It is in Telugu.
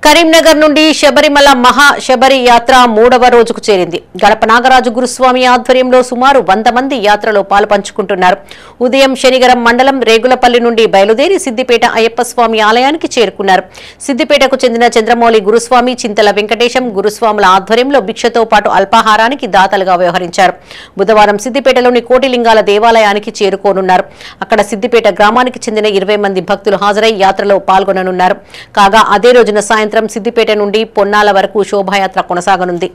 కరీంనగర్ నుండి శబరిమల మహా శబరి యాత్ర 3వ రోజుకు చేరింది. గడప నాగరాజు గురుస్వామి ఆధ్వర్యంలో సుమారు 100 మంది యాత్రలో పాలుపంచుకుంటున్నారు. ఉదయం శనిగరం మండలం రేగులపల్లి నుండి బయలుదేరి సిద్దిపేట అయ్యప్ప స్వామి ఆలయానికి చేరుకున్నారు. సిద్దిపేటకు చెందిన చంద్రమౌళి గురుస్వామి, చింతల వెంకటేశం గురుస్వాముల ఆధ్వర్యంలో భిక్షతో పాటు అల్పాహారానికి దాతలుగా వ్యవహరించారు. బుధవారం సిద్దిపేటలోని కోటిలింగాల దేవాలయానికి చేరుకోనున్నారు. అక్కడ సిద్దిపేట గ్రామానికి చెందిన 20 మంది భక్తులు హాజరై యాత్రలో పాల్గొననున్నారు. కాగా అదే రోజున సాయంత్రం సిద్దిపేట నుండి పొన్నాల వరకు శోభాయాత్ర కొనసాగనుంది.